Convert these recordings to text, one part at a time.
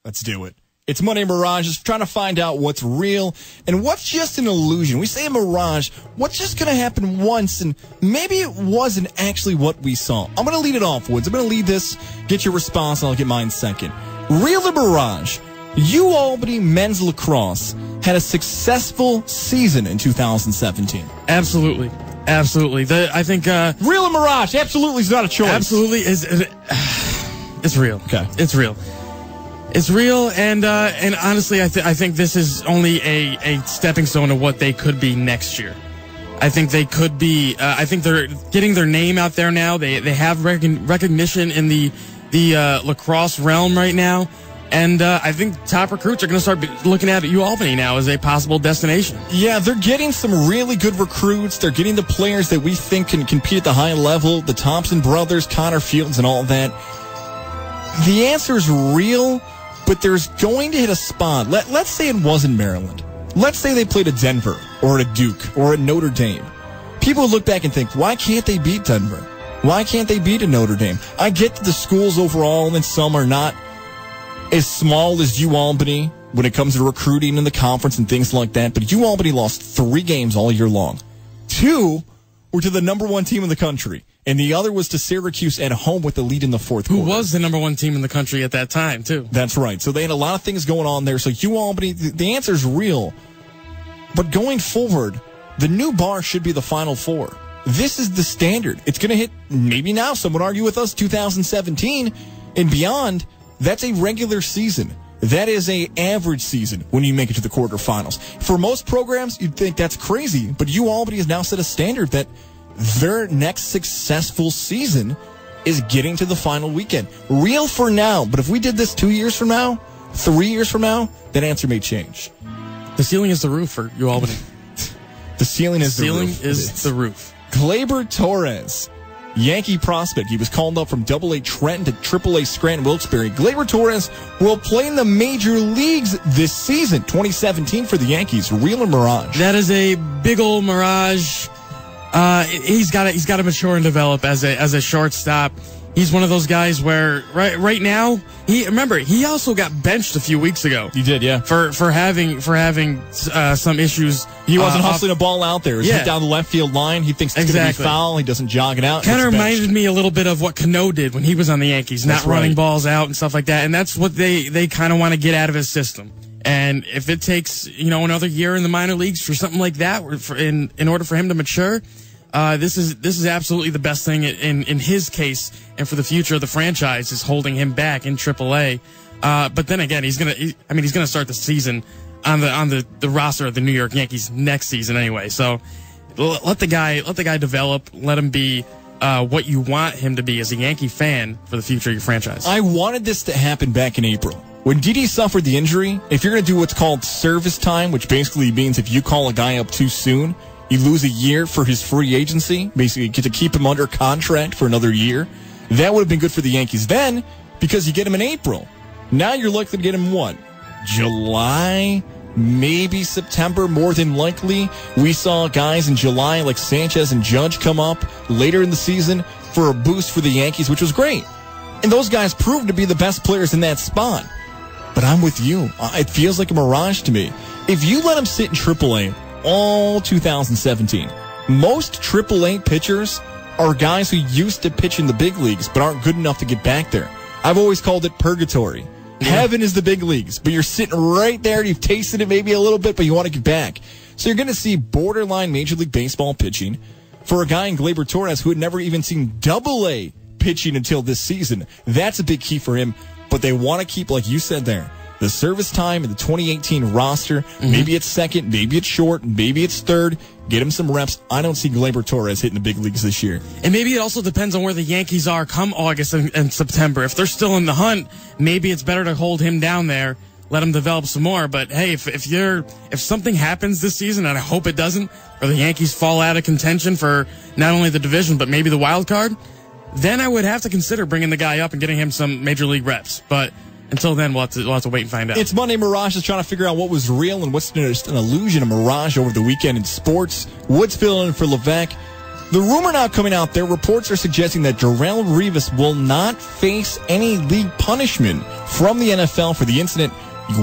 Let's do it. It's Monday Mirages, trying to find out what's real and what's just an illusion. We say a mirage, what's just going to happen once, and maybe it wasn't actually what we saw. I'm going to lead it off, Woods. I'm going to lead this, get your response, and I'll get mine second. Real or mirage? Albany men's lacrosse had a successful season in 2017. Absolutely. I think real or mirage? Absolutely is not a choice. Absolutely is. It's real. Okay, it's real. It's real, and honestly, I think this is only a stepping stone to what they could be next year. I think they could be. I think they're getting their name out there now. They have recognition in the lacrosse realm right now. And I think top recruits are going to start looking at Albany now as a possible destination. Yeah, they're getting some really good recruits. They're getting the players that we think can compete at the high level. The Thompson brothers, Connor Fields, and all that. The answer is real, but there's going to hit a spot. Let's say it wasn't Maryland. Let's say they played at Denver or at Duke or at Notre Dame. People would look back and think, why can't they beat Denver? Why can't they beat a Notre Dame? I get that the schools overall and some are not as small as Albany when it comes to recruiting in the conference and things like that, but Albany lost 3 games all year long. 2 were to the number 1 team in the country, and the other was to Syracuse at home with the lead in the fourth quarter. Who was the number 1 team in the country at that time, too. That's right. So they had a lot of things going on there. So Albany, the answer is real. But going forward, the new bar should be the Final Four. This is the standard. It's going to hit, maybe now, some would argue with us, 2017 and beyond. That's a regular season. That is a average season when you make it to the quarterfinals. For most programs, you'd think that's crazy, but Albany has now set a standard that their next successful season is getting to the final weekend. Real for now, but if we did this 2 years from now, 3 years from now, that answer may change. The ceiling is the roof for Albany. The ceiling is the roof. The roof. Gleyber Torres, Yankee prospect. He was called up from AA Trenton to AAA Scranton Wilkes-Barre. Gleyber Torres will play in the major leagues this season, 2017 for the Yankees. Real or mirage? That is a big old mirage. He's got to mature and develop as a shortstop. He's one of those guys where right now he also got benched a few weeks ago. He did, yeah. For having some issues. He wasn't hustling a ball out there. It was hit down the left field line. He thinks it's going to be foul. He doesn't jog it out. Kind of reminded me a little bit of what Cano did when he was on the Yankees, not running balls out and stuff like that. And that's what they kind of want to get out of his system. And if it takes another year in the minor leagues for something like that, in order for him to mature. This is absolutely the best thing in his case and for the future of the franchise is holding him back in AAA. But then again, he's gonna start the season on the roster of the New York Yankees next season anyway. So let the guy develop. Let him be what you want him to be as a Yankee fan for the future of your franchise. I wanted this to happen back in April. When Didi suffered the injury, if you're going to do what's called service time, which basically means if you call a guy up too soon, you lose a year for his free agency, basically you get to keep him under contract for another year. That would have been good for the Yankees then because you get him in April. Now you're likely to get him what? July, maybe September, more than likely. We saw guys in July like Sanchez and Judge come up later in the season for a boost for the Yankees, which was great. And those guys proved to be the best players in that spot. But I'm with you. It feels like a mirage to me. If you let him sit in AAA all 2017. Most AAA pitchers are guys who used to pitch in the big leagues but aren't good enough to get back there. I've always called it purgatory. Yeah. Heaven is the big leagues, but you're sitting right there. You've tasted it maybe a little bit, but you want to get back. So you're going to see borderline Major League Baseball pitching for a guy in Gleyber Torres who had never even seen AA pitching until this season. That's a big key for him, but they want to keep, like you said there, the service time in the 2018 roster. Maybe it's second, maybe it's short, maybe it's third. Get him some reps. I don't see Gleyber Torres hitting the big leagues this year. And maybe it also depends on where the Yankees are come August and September. If they're still in the hunt, maybe it's better to hold him down there, let him develop some more. But hey, if something happens this season, and I hope it doesn't, or the Yankees fall out of contention for not only the division but maybe the wild card, then I would have to consider bringing the guy up and getting him some major league reps. But until then, we'll have to wait and find out. It's Monday Mirages, trying to figure out what was real and what's just an illusion, a mirage over the weekend in sports. Woods filling in for Levack. The rumor now coming out there, reports are suggesting that Darrelle Revis will not face any league punishment from the NFL for the incident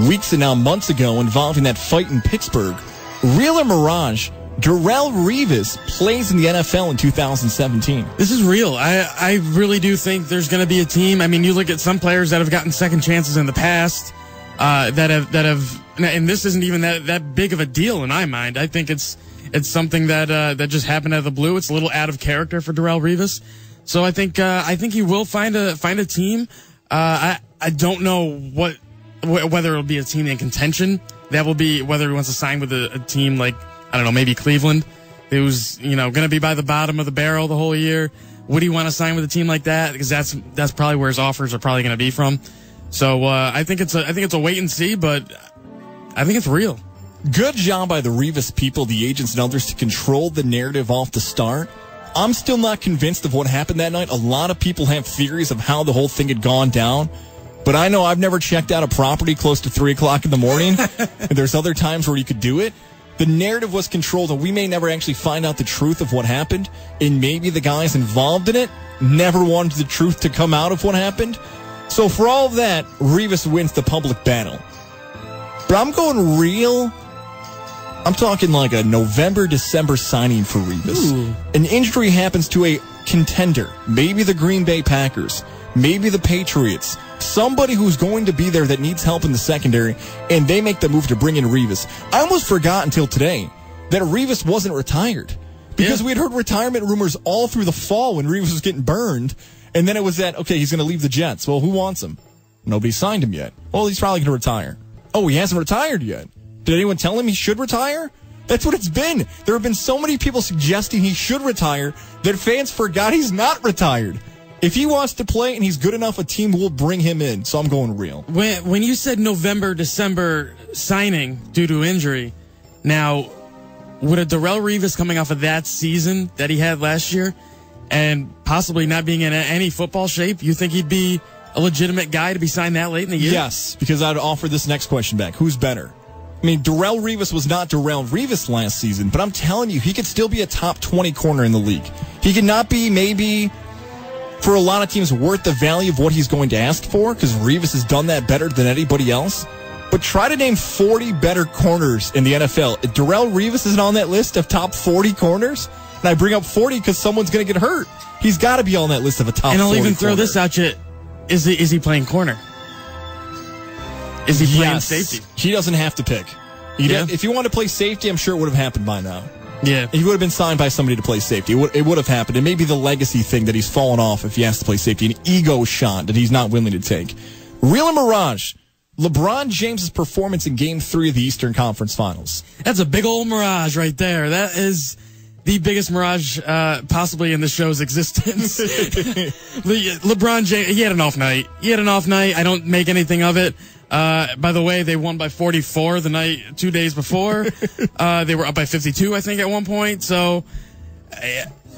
weeks and now months ago involving that fight in Pittsburgh. Real or mirage, Darrelle Revis plays in the NFL in 2017. This is real. I really do think there's going to be a team. I mean, you look at some players that have gotten second chances in the past, that have, and this isn't even that big of a deal in my mind. I think it's something that just happened out of the blue. It's a little out of character for Darrelle Revis. So I think he will find a team. I don't know whether it'll be a team in contention. That will be whether he wants to sign with a team like, I don't know, maybe Cleveland, who's, going to be by the bottom of the barrel the whole year. Would he want to sign with a team like that? Because that's probably where his offers are probably going to be from. So I think it's a wait and see, but I think it's real. Good job by the Revis people, the agents and others, to control the narrative off the start. I'm still not convinced of what happened that night. A lot of people have theories of how the whole thing had gone down. But I know I've never checked out a property close to 3 o'clock in the morning. And there's other times where you could do it. The narrative was controlled, and we may never actually find out the truth of what happened. And maybe the guys involved in it never wanted the truth to come out of what happened. So for all of that, Revis wins the public battle. But I'm going real. I'm talking like a November, December signing for Revis. Ooh. An injury happens to a contender, maybe the Green Bay Packers, maybe the Patriots, somebody who's going to be there that needs help in the secondary, and they make the move to bring in Revis. I almost forgot until today that Revis wasn't retired, because we had heard retirement rumors all through the fall when Revis was getting burned, and then it was that, okay, he's going to leave the Jets. Well, who wants him? Nobody signed him yet. Well, he's probably going to retire. Oh, he hasn't retired yet. Did anyone tell him he should retire? That's what it's been. There have been so many people suggesting he should retire that fans forgot he's not retired. If he wants to play and he's good enough, a team will bring him in. So I'm going real. When you said November, December signing due to injury, now, would a Darrelle Revis coming off of that season that he had last year and possibly not being in any football shape, you think he'd be a legitimate guy to be signed that late in the year? Yes, because I'd offer this next question back. Who's better? I mean, Darrelle Revis was not Darrelle Revis last season, but I'm telling you, he could still be a top 20 corner in the league. He could not be maybe, for a lot of teams, worth the value of what he's going to ask for, because Revis has done that better than anybody else. But try to name 40 better corners in the NFL. If Darrelle Revis isn't on that list of top 40 corners, and I bring up 40 because someone's going to get hurt, he's got to be on that list of a top 40 And I'll even corner. throw this at you. Is he playing corner? Is he playing safety? He doesn't have to pick. If he wanted to play safety, I'm sure it would have happened by now. Yeah. He would have been signed by somebody to play safety. It would have happened. It may be the legacy thing that he's fallen off if he has to play safety, an ego shot that he's not willing to take. Real or mirage? LeBron James' performance in Game 3 of the Eastern Conference Finals. That's a big old mirage right there. That is the biggest mirage possibly in the show's existence. LeBron James, he had an off night. I don't make anything of it. By the way, they won by 44 the night 2 days before. They were up by 52, I think, at one point. So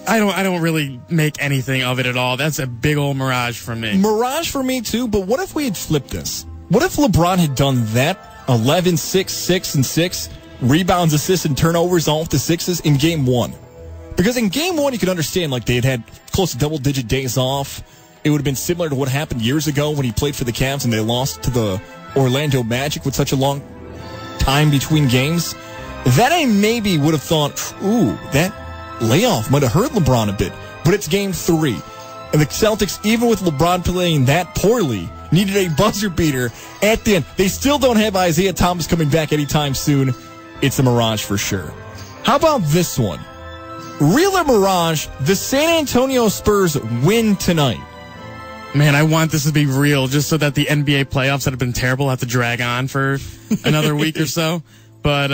I don't really make anything of it at all. That's a big old mirage for me. Mirage for me too, but what if we had flipped this? What if LeBron had done that 11, 6, 6, and 6, rebounds, assists, and turnovers all to sixes in Game 1? Because in Game 1, you could understand, like, they had close to double-digit days off. It would have been similar to what happened years ago when he played for the Cavs and they lost to the Orlando Magic with such a long time between games. That I maybe would have thought, ooh, that layoff might have hurt LeBron a bit. But it's Game 3. And the Celtics, even with LeBron playing that poorly, needed a buzzer beater at the end. They still don't have Isaiah Thomas coming back anytime soon. It's a mirage for sure. How about this one? Real or mirage, the San Antonio Spurs win tonight. Man, I want this to be real just so that the NBA playoffs that have been terrible have to drag on for another week or so. But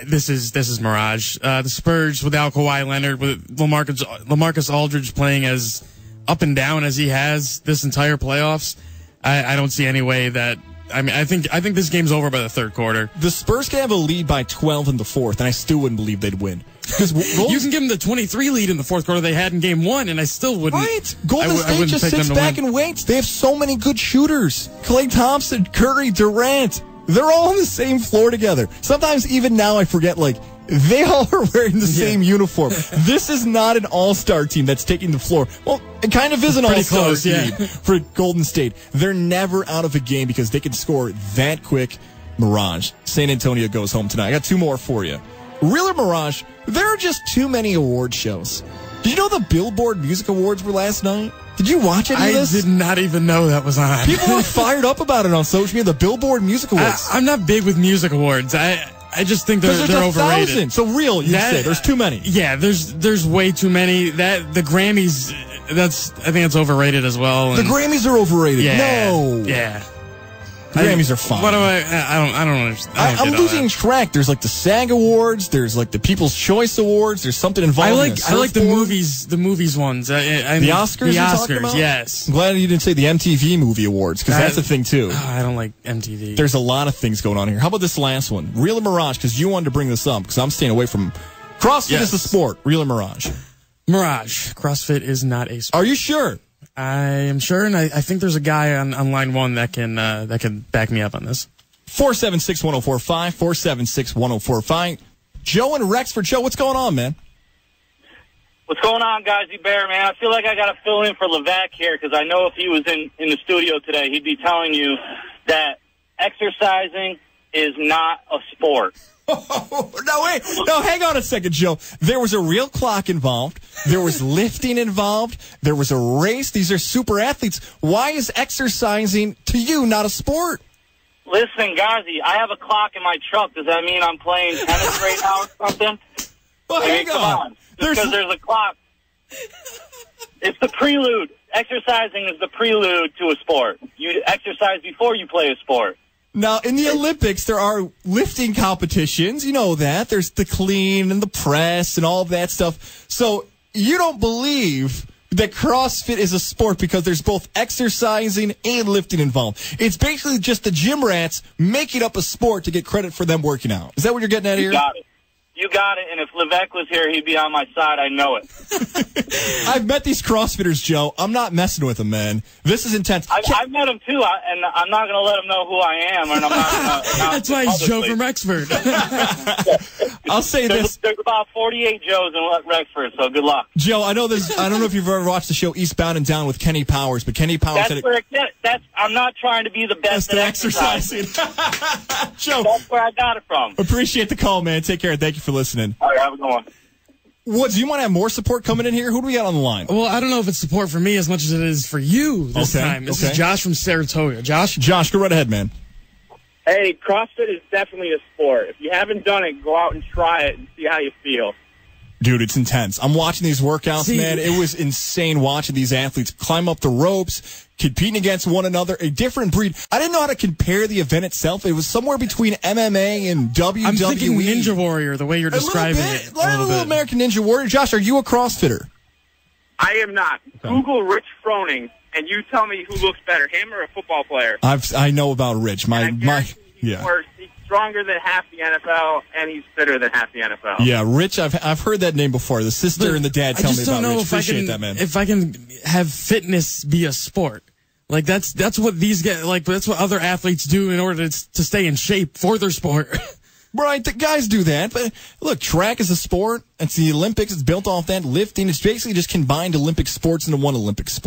this is mirage. The Spurs without Kawhi Leonard, with LaMarcus Aldridge playing as up and down as he has this entire playoffs, I don't see any way that. I mean, I think this game's over by the third quarter. The Spurs can have a lead by 12 in the fourth, and I still wouldn't believe they'd win. You can give them the 23 lead in the fourth quarter they had in Game 1, and I still wouldn't. Right. Golden State just sits back and waits. They have so many good shooters. Klay Thompson, Curry, Durant. They're all on the same floor together. Sometimes even now I forget, like, They all are wearing the same uniform. This is not an all-star team that's taking the floor. Well, it kind of is an all-star team for Golden State. They're never out of a game because they can score that quick. Mirage. San Antonio goes home tonight. I got two more for you. Real or Mirage, there are just too many award shows. Did you know the Billboard Music Awards were last night? Did you watch any of this? I did not even know that was on. People were fired up about it on social media, the Billboard Music Awards. I'm not big with music awards. I just think they're overrated. 1,000. So real, you say. There's too many. Yeah, there's way too many. The Grammys, I think it's overrated as well. The Grammys are overrated. Yeah, no. Yeah. The Grammys are fine. What do I don't understand. I'm losing track. There's like the SAG Awards. There's like the People's Choice Awards. There's something involved. I like the movies ones. The Oscars. The Oscars. Yes. I'm glad you didn't say the MTV Movie Awards because that's a thing too. I don't like MTV. There's a lot of things going on here. How about this last one? Real or Mirage? Because you wanted to bring this up. Because I'm staying away from CrossFit is a sport. Real or Mirage? Mirage. CrossFit is not a sport. Are you sure? I am sure, and I think there's a guy on line one that can back me up on this. 476-1045, 476-1045. Joe and Rexford. Joe, what's going on, man? What's going on, Gozy Bear, man? I feel like I got to fill in for Levack here because I know if he was in the studio today, he'd be telling you that exercising is not a sport. No, wait. No, hang on a second, Joe. There was a real clock involved. There was lifting involved. There was a race. These are super athletes. Why is exercising, to you, not a sport? Listen, Gozy, I have a clock in my truck. Does that mean I'm playing tennis right now or something? Well, hang on. Just because there's a clock. It's the prelude. Exercising is the prelude to a sport. You exercise before you play a sport. Now, in the Olympics, there are lifting competitions. You know that. There's the clean and the press and all that stuff. So you don't believe that CrossFit is a sport because there's both exercising and lifting involved. It's basically just the gym rats making up a sport to get credit for them working out. Is that what you're getting at here? You got it. You got it, and if Levack was here, he'd be on my side. I know it. I've met these CrossFitters, Joe. I'm not messing with them, man. This is intense. I've met him, too, and I'm not going to let him know who I am. And I'm not That's why he's Joe from Rexford. I'll say this. There's about 48 Joes in Rexford, so good luck. Joe, I don't know if you've ever watched the show Eastbound and Down with Kenny Powers, but Kenny Powers I'm not trying to be the best at exercising. Joe. That's where I got it from. Appreciate the call, man. Take care. Thank you for listening. All right, have a good one. What, do you want to have more support coming in here? Who do we got on the line? Well, I don't know if it's support for me as much as it is for you this time. This is Josh from Saratoga. Josh, go right ahead, man. Hey, CrossFit is definitely a sport. If you haven't done it, go out and try it and see how you feel. Dude, it's intense. I'm watching these workouts, man. It was insane watching these athletes climb up the ropes, competing against one another, a different breed. I didn't know how to compare the event itself. It was somewhere between MMA and WWE. I'm thinking Ninja Warrior, the way you're describing it. A little American Ninja Warrior. Josh, are you a CrossFitter? I am not. Google Rich Froning, and you tell me who looks better, him or a football player. I know about Rich. He's stronger than half the NFL, and he's fitter than half the NFL. Yeah, Rich, I've heard that name before. The sister and the dad tell me about Rich. Appreciate that, man. If I can have fitness be a sport. Like, that's what these guys, that's what other athletes do in order to stay in shape for their sport. Right, the guys do that. But look, track is a sport. It's the Olympics. It's built off that. Lifting, it's basically just combined Olympic sports into one Olympic sport.